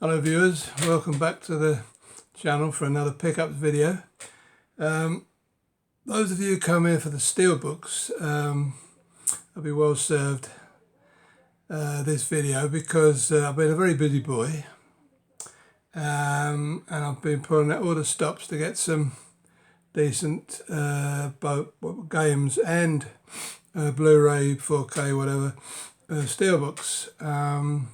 Hello viewers, welcome back to the channel for another pickups video. Those of you who come here for the Steelbooks, I'll be well served this video because I've been a very busy boy and I've been pulling out all the stops to get some decent games and Blu-ray, 4K, whatever, Steelbooks.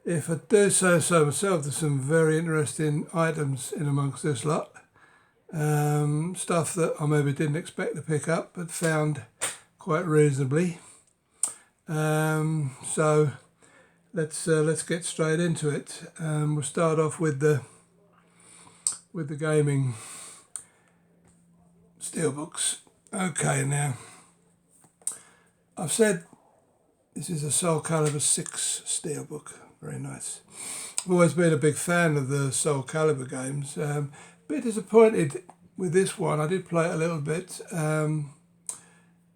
If I do say so myself, there's some very interesting items in amongst this lot. Stuff that I maybe didn't expect to pick up, but found quite reasonably. So let's get straight into it. We'll start off with the gaming Steelbooks. Okay, now I've said this is a Soul Calibur 6 Steelbook. Very nice. I've always been a big fan of the Soul Calibur games. A bit disappointed with this one. I did play it a little bit, in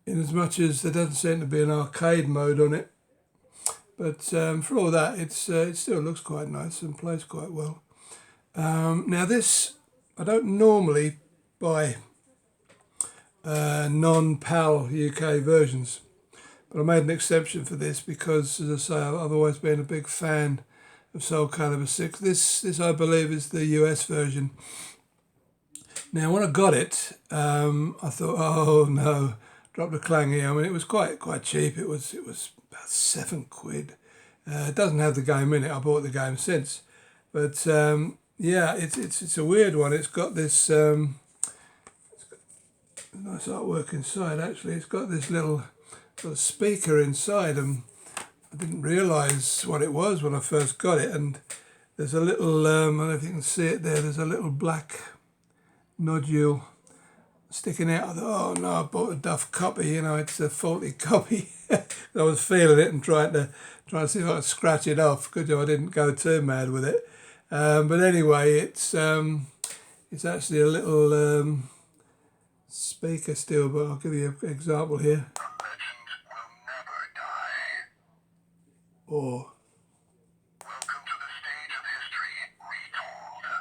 as much as there doesn't seem to be an arcade mode on it. But for all that, it still looks quite nice and plays quite well. Now this, I don't normally buy non-PAL UK versions. But I made an exception for this because, as I say, I've always been a big fan of Soul Calibur 6. This I believe is the US version. Now when I got it, I thought, oh no, dropped a clangy. I mean, it was quite cheap. It was about £7. It doesn't have the game in it. I bought the game since, but yeah, it's a weird one. It's got this nice artwork inside. Actually, it's got this little speaker inside, and I didn't realise what it was when I first got it. And there's a little, I don't know if you can see it there, there's a little black nodule sticking out. I thought, oh no, I bought a duff copy, you know, it's a faulty copy. I was feeling it and trying to see if I could scratch it off. Good job I didn't go too mad with it. But anyway, it's actually a little speaker Steelbook. I'll give you an example here. Or welcome to the stage of history retold.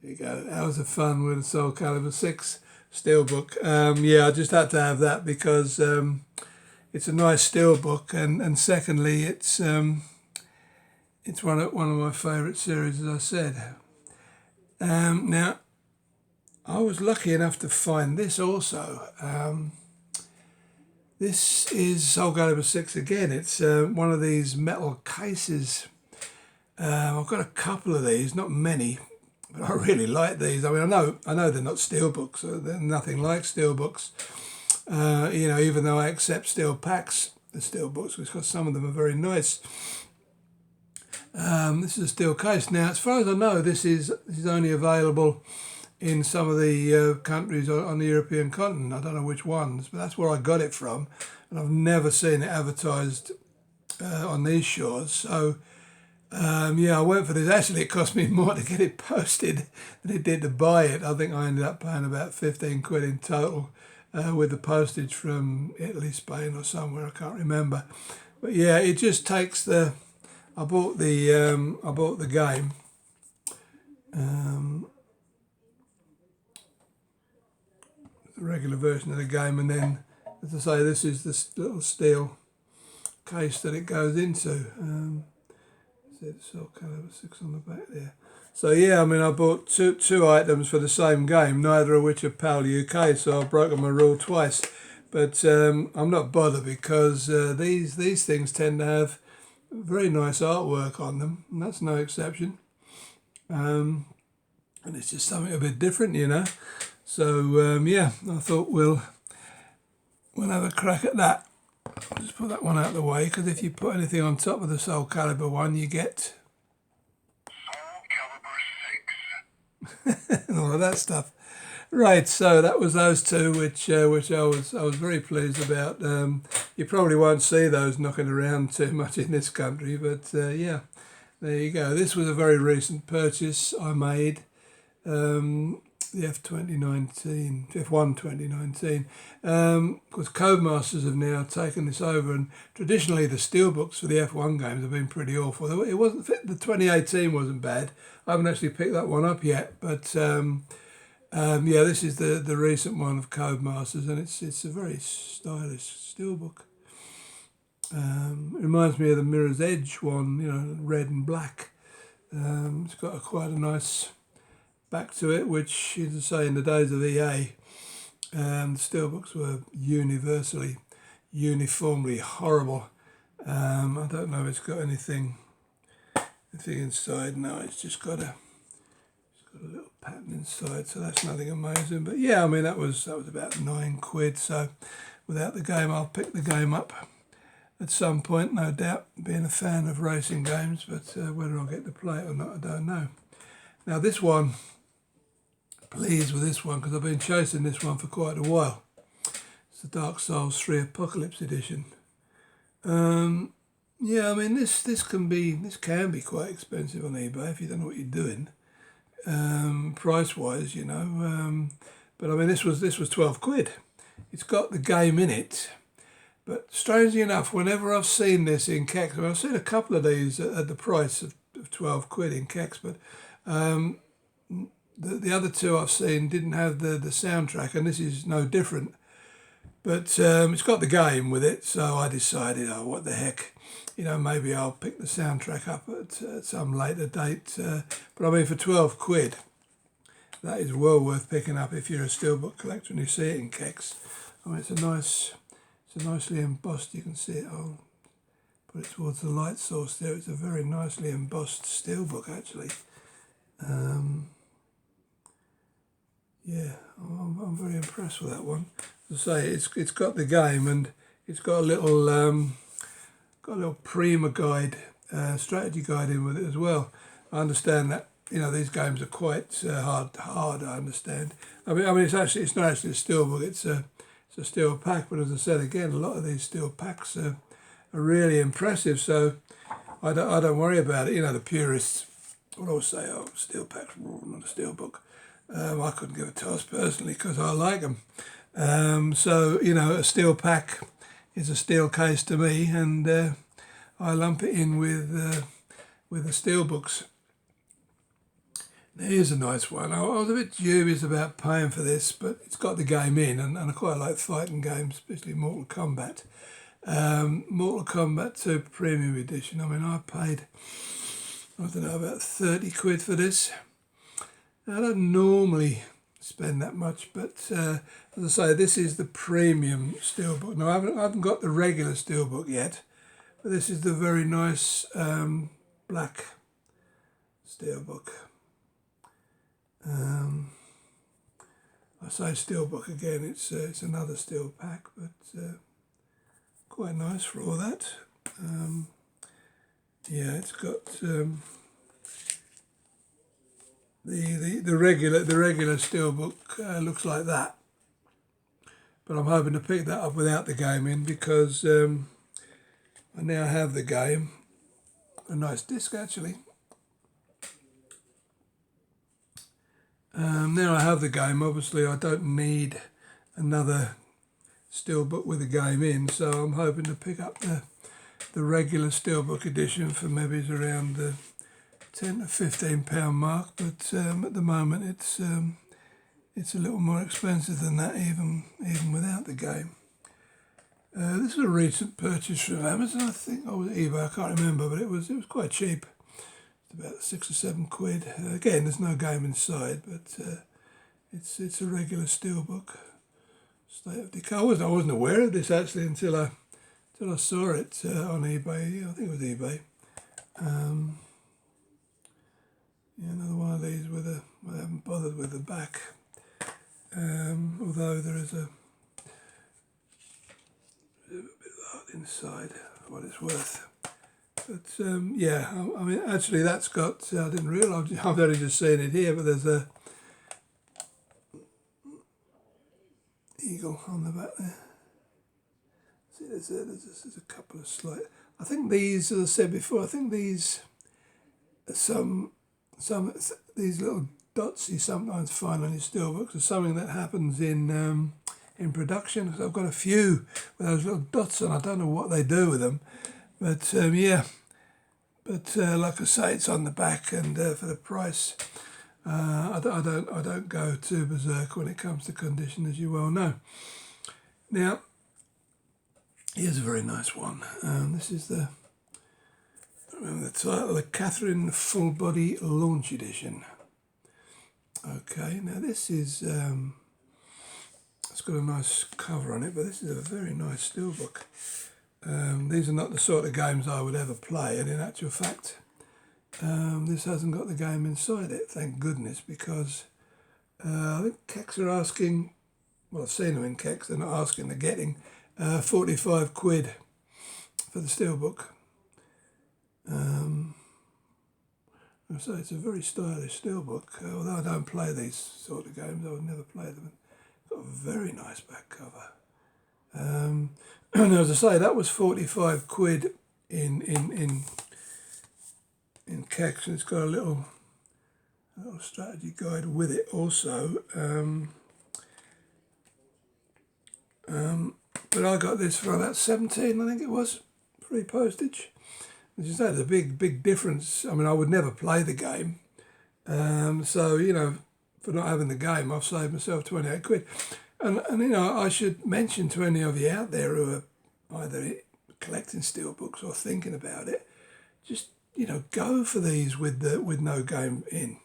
There you go. Hours of fun with the Soul Calibur 6 Steelbook. Yeah, I just had to have that because it's a nice Steelbook, and secondly, it's one of my favourite series, as I said. Now, I was lucky enough to find this also. This is Soul Calibur 6 again. It's one of these metal cases. I've got a couple of these, not many, but I really like these. I mean, I know they're not Steelbooks. They're nothing like Steelbooks. You know, even though I accept steel packs, the Steelbooks, because some of them are very nice. This is a steel case. Now, as far as I know, this is only available in some of the countries on the European continent. I don't know which ones, but that's where I got it from, and I've never seen it advertised on these shores. So yeah, I went for this. Actually, it cost me more to get it posted than it did to buy it. I think I ended up paying about £15 in total with the postage from Italy, Spain, or somewhere, I can't remember. But yeah, it just takes the. I bought the game. The regular version of the game, and then, as I say, this is this little steel case that it goes into. It Soul Calibur 6 on the back there. So yeah, I mean, I bought two items for the same game, neither of which are PAL UK, so I've broken my rule twice. But I'm not bothered because these things tend to have very nice artwork on them, and that's no exception. And it's just something a bit different, you know. So yeah, I thought we'll have a crack at that. I'll just put that one out of the way, because if you put anything on top of the Soul Calibur one, you get Soul Calibur 6 and all of that stuff. Right, so that was those two, which I was very pleased about. You probably won't see those knocking around too much in this country, but yeah, there you go. This was a very recent purchase I made. the F1 2019, because Codemasters have now taken this over, and traditionally the Steelbooks for the F1 games have been pretty awful. It wasn't, the 2018 wasn't bad. I haven't actually picked that one up yet, but yeah, this is the recent one of Codemasters, and it's a very stylish Steelbook. It reminds me of the Mirror's Edge one, you know, red and black. It's got quite a nice back to it, which, as I say, in the days of EA, the Steelbooks were uniformly horrible. I don't know if it's got anything inside. No, it's just got a little pattern inside, so that's nothing amazing. But yeah, I mean, that was about £9. So without the game, I'll pick the game up at some point, no doubt, being a fan of racing games, but whether I'll get to play it or not, I don't know. Now this one, pleased with this one, because I've been chasing this one for quite a while. It's the Dark Souls 3 Apocalypse Edition. Yeah, I mean, this can be quite expensive on eBay if you don't know what you're doing, price-wise, you know. But I mean, this was £12. It's got the game in it. But strangely enough, whenever I've seen this in Kex, I mean, I've seen a couple of these at the price of £12 in Kex, but the other two I've seen didn't have the soundtrack, and this is no different. But it's got the game with it, so I decided, oh, what the heck, you know, maybe I'll pick the soundtrack up at some later date. But I mean, for £12, that is well worth picking up if you're a Steelbook collector and you see it in Kex. I mean, it's nicely embossed. You can see it. I'll put it towards the light source there. It's a very nicely embossed Steelbook, actually. Yeah, I'm very impressed with that one. As I say, it's got the game, and it's got a little Prima guide, strategy guide in with it as well. I understand that, you know, these games are quite hard. I understand. I mean, it's not actually a Steelbook. It's a steel pack, but as I said again, a lot of these steel packs are really impressive. So I don't worry about it. You know, the purists will always say, "Oh, steel packs, not a Steelbook." I couldn't give a toss personally because I like them. So you know, a steel pack is a steel case to me, and I lump it in with the Steelbooks. Now, here's a nice one. I was a bit dubious about paying for this, but it's got the game in, and I quite like fighting games, especially Mortal Kombat. Mortal Kombat 2 Premium Edition. I mean, I paid, I don't know, about £30 for this. Now, I don't normally spend that much, but as I say, this is the premium Steelbook. Now, I haven't got the regular Steelbook yet, but this is the very nice black Steelbook. I say Steelbook again, it's another steel pack, but quite nice for all that. Yeah, it's got the regular Steelbook looks like that, but I'm hoping to pick that up without the game in, because I now have the game. A nice disc, actually. Now I have the game, obviously I don't need another Steelbook with the game in, so I'm hoping to pick up the regular Steelbook edition for maybe it's around the £10 to £15 mark, but at the moment it's a little more expensive than that, even without the game. This is a recent purchase from Amazon, I think, or eBay, I can't remember, but it was quite cheap. About £6 or £7. Again, there's no game inside, but it's a regular Steelbook. State of Decay. I wasn't aware of this actually until I saw it on eBay. I think it was eBay. Yeah, another one of these I haven't bothered with the back. Although there is a bit of art inside, for what it's worth. But yeah, I mean, actually that's got, I didn't realise, I've only just seen it here, but there's a eagle on the back there. See, there's a couple of slight, I think these, as I said before, I think these are these little dots you sometimes find on your steelbooks are something that happens in production. So I've got a few with those little dots on. I don't know what they do with them, but yeah. But like I say, it's on the back, and for the price, I don't go too berserk when it comes to condition, as you well know. Now, here's a very nice one. This is the title, the Catherine Full Body Launch Edition. Okay, now this is it's got a nice cover on it, but this is a very nice steelbook. These are not the sort of games I would ever play, and in actual fact, this hasn't got the game inside it, thank goodness, because I think Kex are asking, well, I've seen them in Kex, they're not asking, they're getting 45 quid for the steelbook. So it's a very stylish steelbook, although I don't play these sort of games, I would never play them. It's got a very nice back cover. And as I say, that was 45 quid in Kex, and it's got a little strategy guide with it also. But I got this for about 17, I think it was, free postage. As you say, there's a big difference. I mean, I would never play the game. So, you know, for not having the game, I've saved myself 28 quid. And you know, I should mention to any of you out there who are either collecting steelbooks or thinking about it, just, you know, go for these with no game in.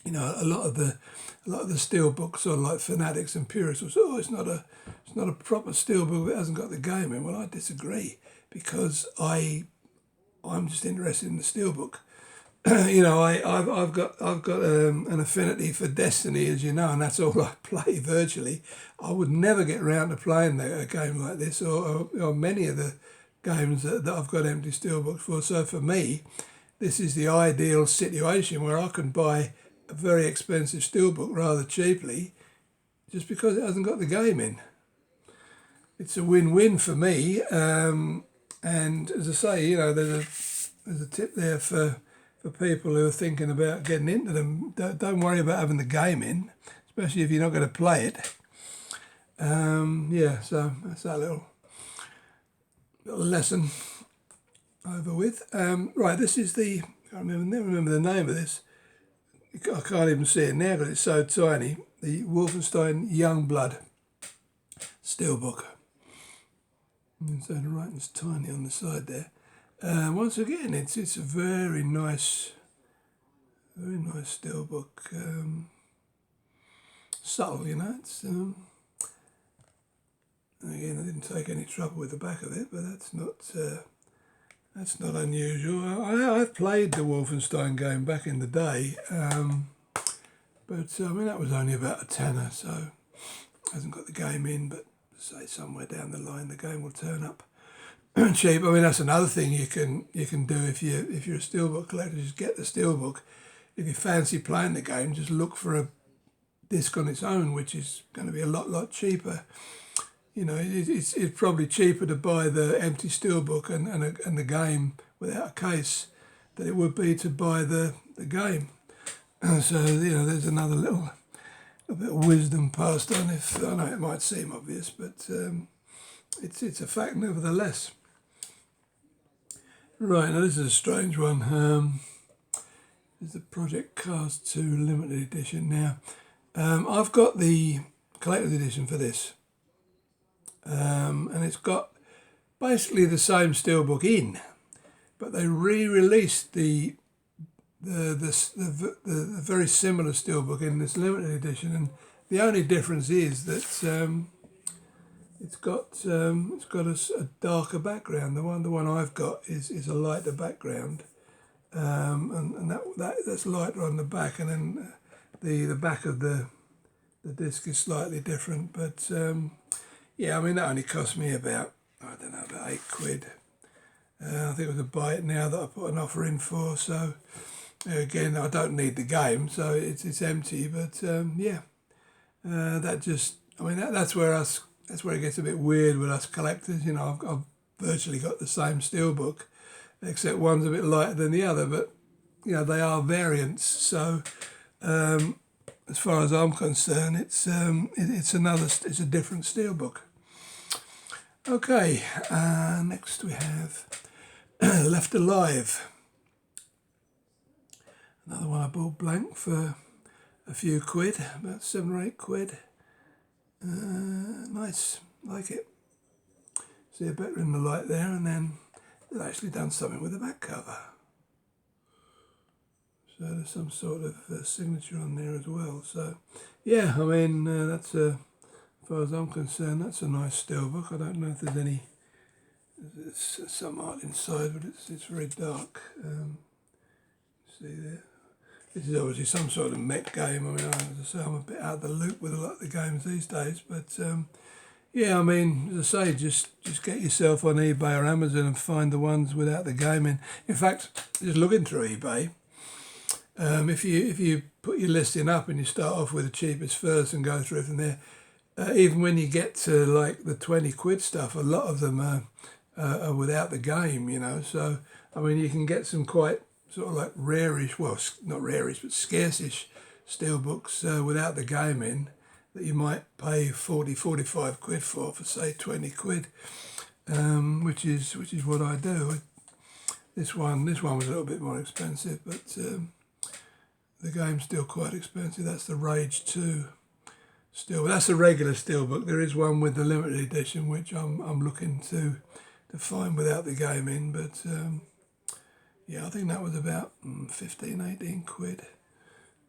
You know, a lot of the steelbooks, sort of like fanatics and purists, will say, oh, it's not a proper steelbook if it hasn't got the game in. Well, I disagree, because I'm just interested in the steelbook. You know, I've got an affinity for Destiny, as you know, and that's all I play virtually. I would never get around to playing a game like this, or many of the games that I've got empty steelbooks for. So for me, this is the ideal situation where I can buy a very expensive steelbook rather cheaply, just because it hasn't got the game in. It's a win-win for me. And as I say, you know, there's a tip there for people who are thinking about getting into them. Don't worry about having the game in, especially if you're not going to play it. Yeah, so that's that little lesson over with. Right, this is the, I never remember the name of this. I can't even see it now because it's so tiny. The Wolfenstein Youngblood steelbook. So the writing's tiny on the side there. Once again, it's a very nice steelbook. Subtle, you know. It's again, I didn't take any trouble with the back of it, but that's not unusual. I've played the Wolfenstein game back in the day, but I mean that was only about a tenner, so hasn't got the game in. But say somewhere down the line, the game will turn up cheap. I mean, that's another thing you can do if you're a steelbook collector. Just get the steelbook. If you fancy playing the game, just look for a disc on its own, which is going to be a lot cheaper. You know, it's probably cheaper to buy the empty steelbook and the game without a case than it would be to buy the game. So, you know, there's another little bit of wisdom passed on. If I know it might seem obvious, but it's a fact nevertheless. Right, now this is a strange one. This is the Project Cars 2 limited edition. Now, I've got the collector's edition for this, and it's got basically the same steelbook in, but they re-released the very similar steelbook in this limited edition, and the only difference is that it's got a darker background. The one I've got is a lighter background, and that's lighter on the back, and then the back of the disc is slightly different. But yeah, I mean that only cost me about about 8 quid. I think it was a buy it now that I put an offer in for. So again, I don't need the game, so it's empty. But yeah, that just, I mean that's where it gets a bit weird with us collectors. You know, I've virtually got the same steelbook, except one's a bit lighter than the other. But you know, they are variants, so as far as I'm concerned, it's a different Steelbook. Okay, next we have Left Alive. Another one I bought blank for a few quid, about 7 or 8 quid. Nice, like it. See it better in the light there, and then they've actually done something with the back cover. So there's some sort of signature on there as well. So yeah, I mean, that's as far as I'm concerned, that's a nice Steelbook. I don't know if there's some art inside, but it's very dark. See there. This is obviously some sort of mech game. I mean, as I say, I'm a bit out of the loop with a lot of the games these days, but yeah, I mean, as I say, just get yourself on eBay or Amazon and find the ones without the game in. In fact, just looking through eBay, if you put your listing up and you start off with the cheapest first and go through from there, even when you get to like the 20 quid stuff, a lot of them are without the game, you know. So I mean, you can get some quite sort of like rarish, well, not rarish, but scarcish Steelbooks without the game in, that you might pay 40, 45 quid for say 20 quid, which is what I do. This one was a little bit more expensive, but the game's still quite expensive. That's the Rage 2 Steel. That's a regular Steelbook. There is one with the limited edition, which I'm looking to find without the game in, but yeah, I think that was about 15, 18 quid.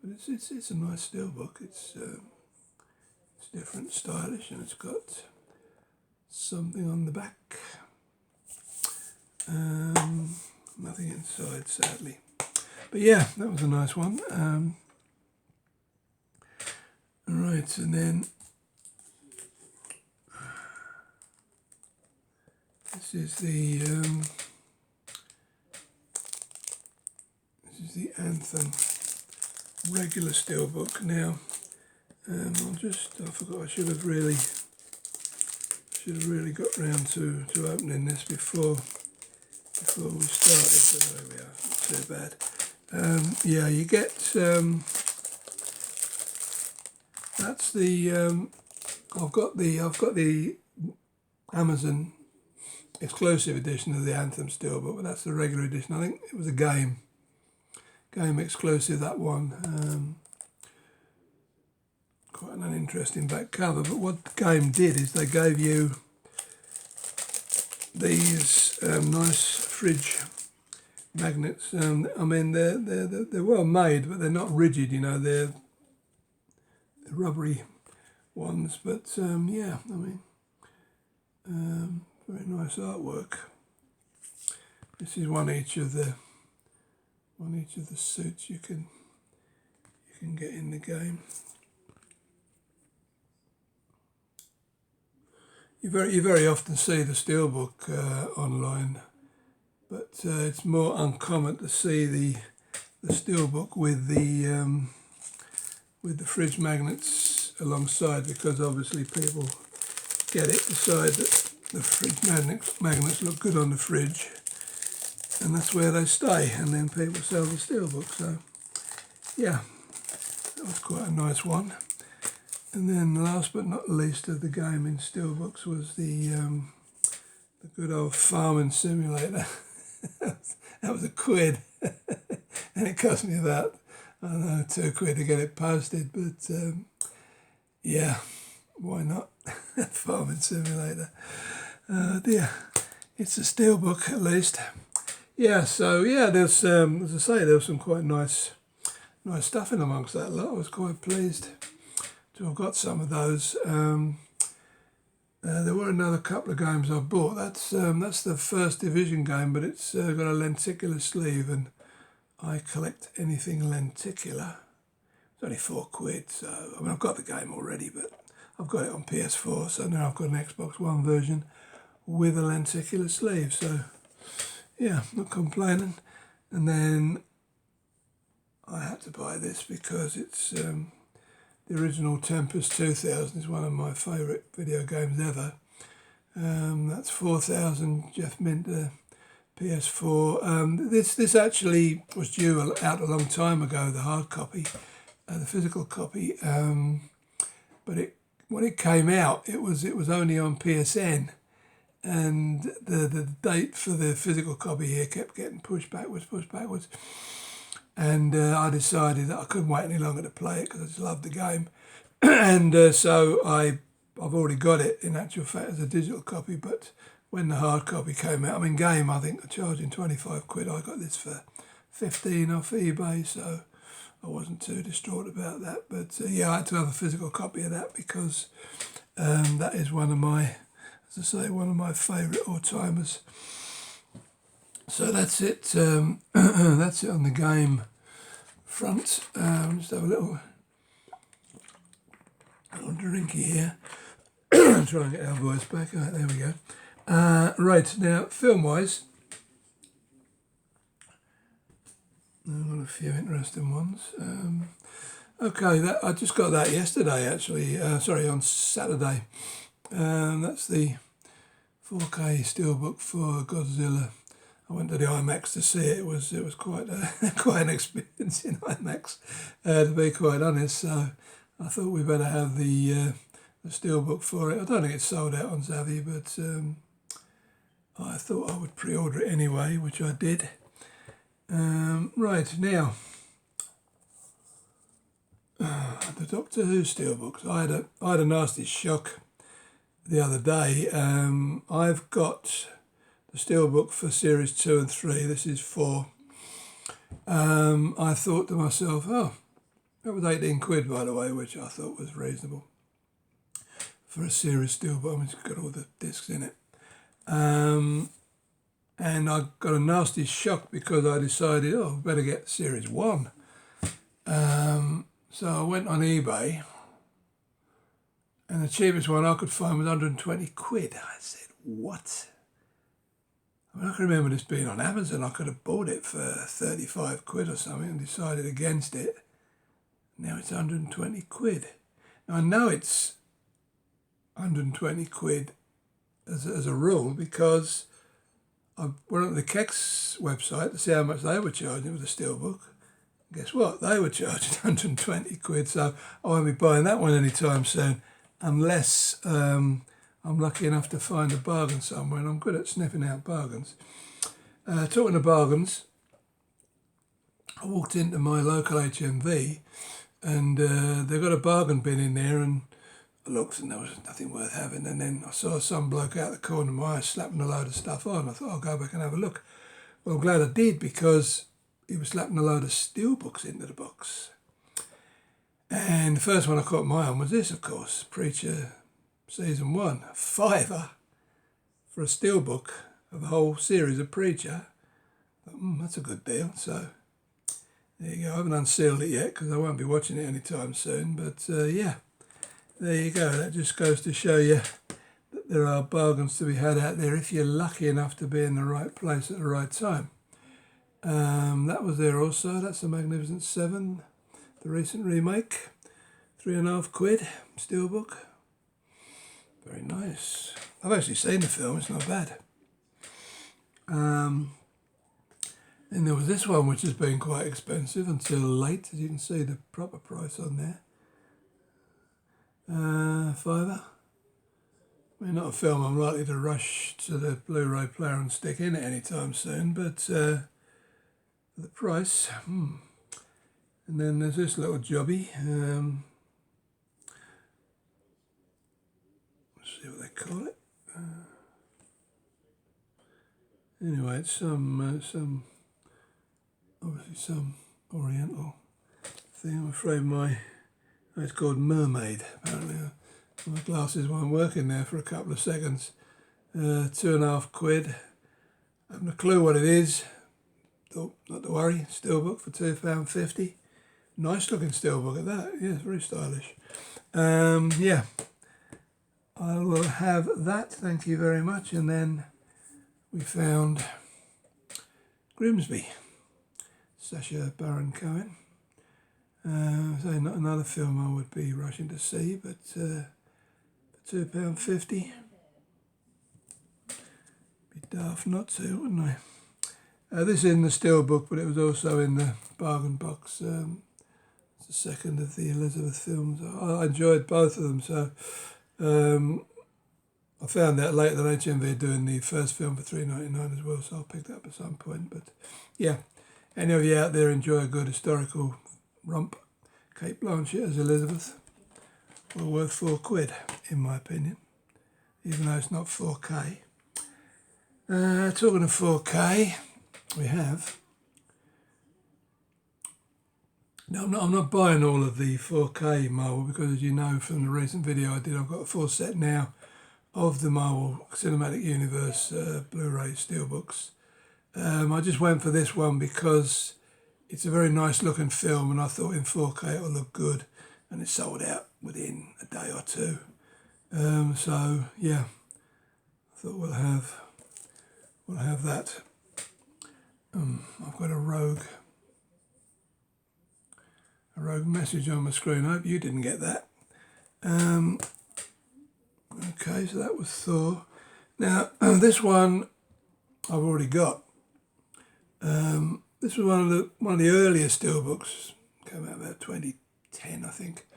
But it's a nice Steelbook. It's different, stylish, and it's got something on the back. Nothing inside, sadly. But yeah, that was a nice one. Right, and then this is the Anthem regular Steelbook. Now, I forgot, I should have really got round to opening this before we started, but there we are, not too bad. Yeah, you get, that's the, I've got the Amazon exclusive edition of the Anthem Steelbook, but that's the regular edition. I think it was a game exclusive, that one. Quite an uninteresting back cover, but what the game did is they gave you these nice fridge magnets. I mean, they're well made, but they're not rigid. You know, they're rubbery ones. But yeah, I mean, very nice artwork. This is one each of the suits you can get in the game. You very often see the Steelbook online, but it's more uncommon to see the Steelbook with the fridge magnets alongside, because obviously people get it, decide that the fridge magnets look good on the fridge, and that's where they stay, and then people sell the Steelbook. So yeah, that was quite a nice one. And then last but not least of the gaming Steelbooks was the good old farming simulator. That was a quid. And it cost me about, I don't know, 2 quid to get it posted, but yeah, why not? Farming simulator. Dear, it's a Steelbook at least. Yeah, so yeah, there's as I say, there was some quite nice stuff in amongst that lot. I was quite pleased to have got some of those. There were another couple of games I bought. That's the First Division game, but it's got a lenticular sleeve, and I collect anything lenticular. It's only 4 quid, so I mean, I've got the game already, but I've got it on PS4, so now I've got an Xbox One version with a lenticular sleeve. So yeah, not complaining. And then I had to buy this because it's the original Tempest 2000 is one of my favourite video games ever. That's 4000 Jeff Minter PS4. This actually was due out a long time ago, the hard copy. the physical copy, but when it came out, it was only on PSN, and the date for the physical copy here kept getting pushed backwards, and I decided that I couldn't wait any longer to play it because I just loved the game, and so I've already got it in actual fact as a digital copy, but when the hard copy came out, I mean, game, I think they're charging 25 quid. I got this for 15 off eBay, so I wasn't too distraught about that. But yeah, I had to have a physical copy of that because that is one of my, as I say, one of my favourite all-timers. So that's it. That's it on the game front. Just have a little drinky here. Try and get our voice back. All right, there we go. Right, now, film-wise, I've got a few interesting ones. Okay, I just got that yesterday, actually. Sorry, on Saturday. That's the 4K Steelbook for Godzilla. I went to the IMAX to see it. It was quite quite an experience in IMAX, to be quite honest. So I thought we better have the Steelbook for it. I don't think it's sold out on Zavvi, but I thought I would pre-order it anyway, which I did. Right, now, the Doctor Who Steelbooks. I had a nasty shock the other day. I've got the Steelbook for Series 2 and 3. This is 4. I thought to myself, oh, that was 18 quid, by the way, which I thought was reasonable for a Series Steelbook. I mean, it's got all the discs in it. And I got a nasty shock because I decided, oh, I better get Series 1. So I went on eBay, and the cheapest one I could find was 120 quid. I said, what? I mean, I can remember this being on Amazon. I could have bought it for 35 quid or something and decided against it. Now it's 120 quid. Now I know it's 120 quid as a rule because I went on the Kex website to see how much they were charging for the Steelbook. Guess what? They were charging 120 quid, so I won't be buying that one anytime soon unless I'm lucky enough to find a bargain somewhere, and I'm good at sniffing out bargains. Talking of bargains, I walked into my local HMV and they've got a bargain bin in there, and I looked and there was nothing worth having, and then I saw some bloke out the corner of my eye slapping a load of stuff on. I thought I'll go back and have a look. Well, I'm glad I did because he was slapping a load of Steelbooks into the box. And the first one I caught my eye on was this, of course, Preacher Season 1, a £5 for a Steelbook of the whole series of Preacher. I thought, that's a good deal. So there you go. I haven't unsealed it yet because I won't be watching it anytime soon, but yeah. There you go. That just goes to show you that there are bargains to be had out there if you're lucky enough to be in the right place at the right time. That was there also. That's the Magnificent 7, the recent remake. 3.5 quid, Steelbook. Very nice. I've actually seen the film. It's not bad. And there was this one which has been quite expensive until late. As you can see the proper price on there. £5. I mean, not a film I'm likely to rush to the Blu-ray player and stick in it anytime soon, but for the price. And then there's this little jobby. Let's see what they call it. Anyway, it's some obviously some Oriental thing. I'm afraid it's called Mermaid, apparently. My glasses weren't working there for a couple of seconds. 2.5 quid. I haven't a clue what it is. Thought not to worry. Steelbook for £2.50. Nice looking Steelbook at that. Yeah, it's very stylish. Yeah. I will have that. Thank you very much. And then we found Grimsby. Sacha Baron Cohen. So not another film I would be rushing to see, but for £2.50, be daft not to, wouldn't I? This is in the Steelbook, but it was also in the bargain box. As the second of the Elizabeth films. I enjoyed both of them, so I found out later that HMV are doing the first film for $3.99 as well, so I'll pick that up at some point. But yeah, any of you out there enjoy a good historical romp, Kate Blanchett as Elizabeth, well worth £4, in my opinion, even though it's not 4K. Talking of 4K, we have... Now, I'm not buying all of the 4K Marvel because, as you know from the recent video I did, I've got a full set now of the Marvel Cinematic Universe Blu-ray Steelbooks. I just went for this one because it's a very nice looking film, and I thought in 4K it will look good, and it sold out within a day or two. So yeah, I thought we'll have that. I've got a rogue message on my screen. I hope you didn't get that. Okay, so that was Thor. Now this one I've already got. This was one of the earlier Steelbooks. Came out about 2010, I think.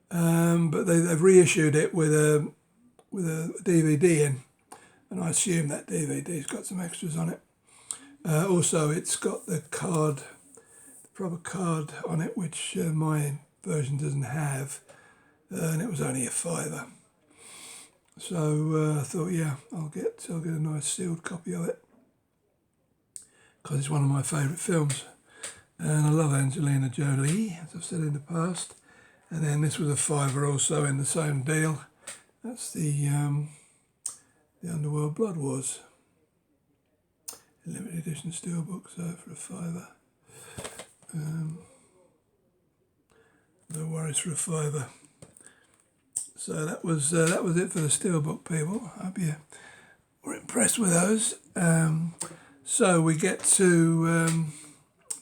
But they've reissued it with a DVD in, and I assume that DVD's got some extras on it. Also, it's got the card, the proper card on it, which my version doesn't have, and it was only a £5. So I thought, yeah, I'll get a nice sealed copy of it because it's one of my favourite films, and I love Angelina Jolie, as I've said in the past. And then this was a £5 also in the same deal. That's the Underworld Blood Wars limited edition Steelbook, so for a £5. No worries for a £5. So that was it for the Steelbook, people. I hope you were impressed with those. So we get to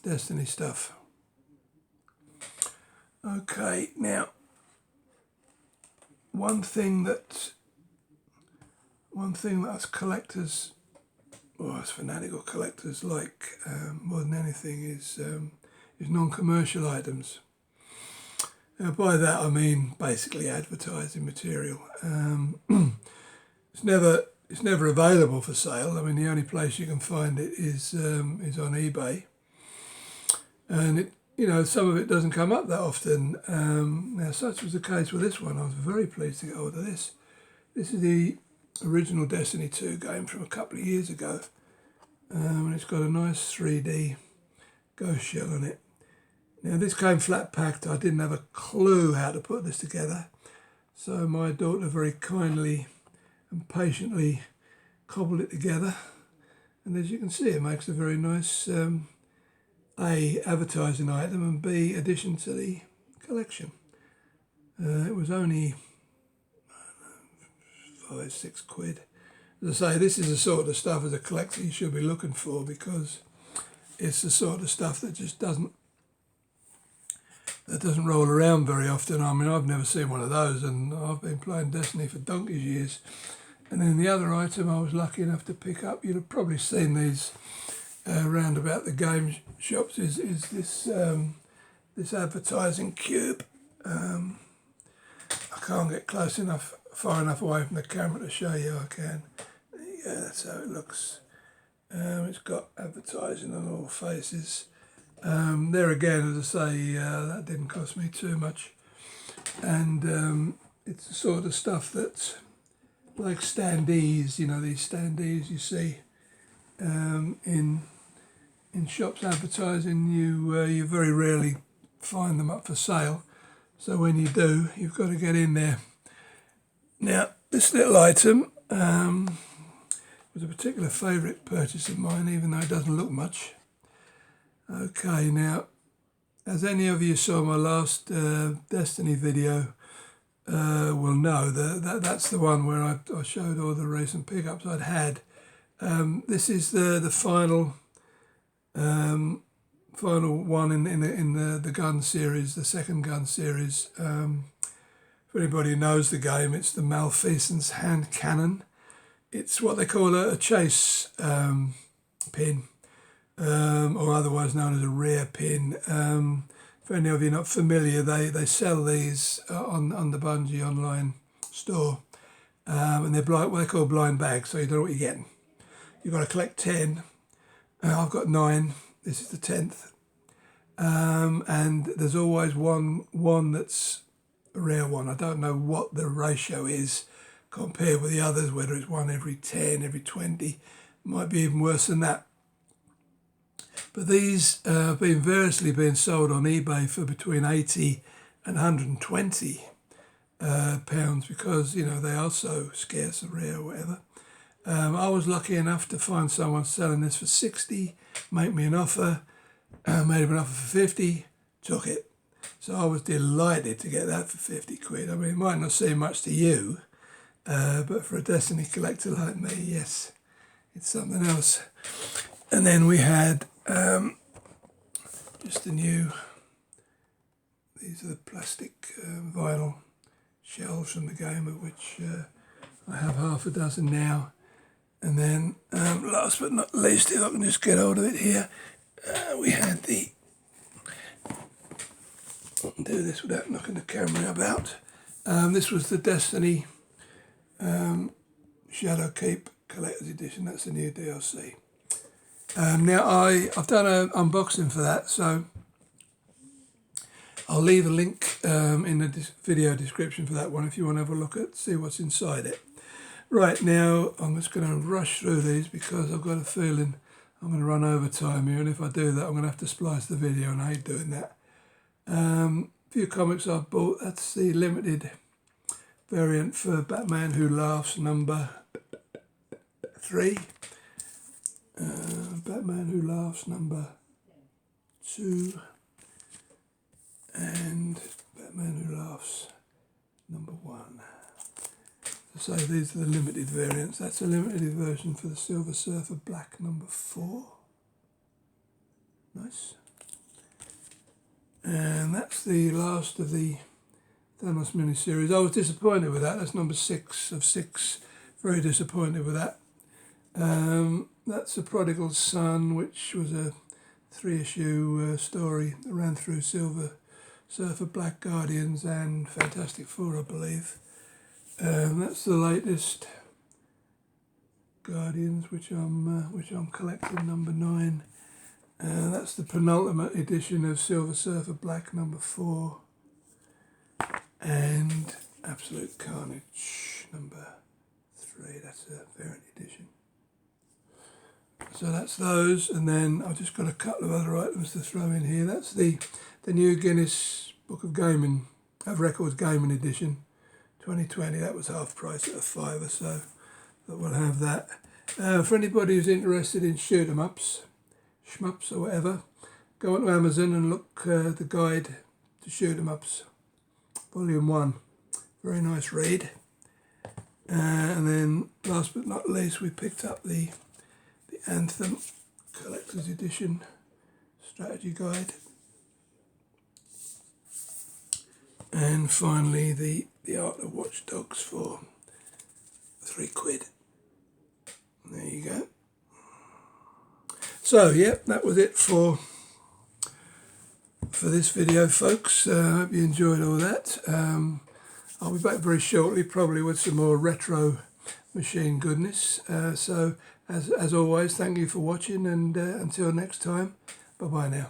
Destiny stuff. Okay, now one thing that us collectors, or us fanatical collectors, like more than anything is non-commercial items. Now, by that I mean basically advertising material. It's never available for sale. I mean, the only place you can find it is on eBay, and it, you know, some of it doesn't come up that often. Now, such was the case with this one. I was very pleased to get hold of this. This is the original Destiny 2 game from a couple of years ago, and it's got a nice 3D ghost shell on it. Now, this came flat packed. I didn't have a clue how to put this together, so my daughter very kindly and patiently cobbled it together, and as you can see, it makes a very nice A, advertising item, and B, addition to the collection. It was only £5-6. As I say, this is the sort of stuff as a collector you should be looking for, because it's the sort of stuff that just doesn't roll around very often. I mean, I've never seen one of those, and I've been playing Destiny for donkey's years. And then the other item I was lucky enough to pick up, you'd have probably seen these round about the game shops, is this this advertising cube. I can't get far enough away from the camera to show you. I can. Yeah, that's how it looks. It's got advertising on all faces. There again, as I say, that didn't cost me too much, and it's the sort of stuff that's like standees. You know, these standees you see in shops advertising. You very rarely find them up for sale, so when you do, you've got to get in there. Now, this little item was a particular favourite purchase of mine, even though it doesn't look much. Okay, now, as any of you saw my last Destiny video will know, that's the one where I showed all the recent pickups I'd had. This is the final one in the gun series, the second gun series. For anybody who knows the game, it's the Malfeasance hand cannon. It's what they call a chase pin, or otherwise known as a rear pin. for any of you not familiar, they sell these on the Bungie online store, and they're what they call blind bags, so you don't know what you're getting. You've got to collect 10. I've got 9. This is the 10th, and there's always one that's a rare one. I don't know what the ratio is compared with the others, whether it's 1 every 10, every 20, might be even worse than that. But these have been variously being sold on eBay for between 80 and 120 pounds, because, you know, they are so scarce or rare or whatever. I was lucky enough to find someone selling this for 60, make me an offer, made him an offer for 50, took it. So I was delighted to get that for 50 quid. I mean, it might not seem much to you, but for a Destiny collector like me, yes, it's something else. And then we had just the new, these are the plastic vinyl shells from the game, of which I have half a dozen now. And then last but not least, if I can just get hold of it here, we had the, I can do this without knocking the camera about. This was the Destiny Shadowkeep Collector's Edition. That's the new DLC. Now I've done an unboxing for that, so I'll leave a link in the video description for that one if you want to have a look at, see what's inside it. Right, now I'm just going to rush through these because I've got a feeling I'm going to run over time here, and if I do that I'm going to have to splice the video, and I hate doing that. Few comics I've bought. That's the limited variant for Batman Who Laughs number 3. Batman Who Laughs number 2. And Batman Who Laughs number 1. So these are the limited variants. That's a limited version for the Silver Surfer Black number 4. Nice. And that's the last of the Thanos miniseries. I was disappointed with that. That's number 6 of 6. Very disappointed with that. That's The Prodigal Son, which was a 3-issue story that ran through Silver Surfer, Black Guardians and Fantastic Four, I believe. That's the latest Guardians, which I'm collecting, number 9. That's the penultimate edition of Silver Surfer Black number 4, and Absolute Carnage number 3. That's a variant edition. So that's those, and then I've just got a couple of other items to throw in here. That's the new Guinness Book of Gaming, of Records Gaming Edition 2020. That was half price at a £5, so we'll have that. For anybody who's interested in shoot 'em ups, shmups or whatever, go onto Amazon and look the guide to shoot 'em ups, volume 1. Very nice read. And then last but not least, we picked up the Anthem Collector's Edition strategy guide. And finally the Art of Watch Dogs for £3. There you go. So yeah, that was it for this video, folks. I hope you enjoyed all that. I'll be back very shortly, probably with some more retro machine goodness. So as always, thank you for watching, and until next time, bye bye now.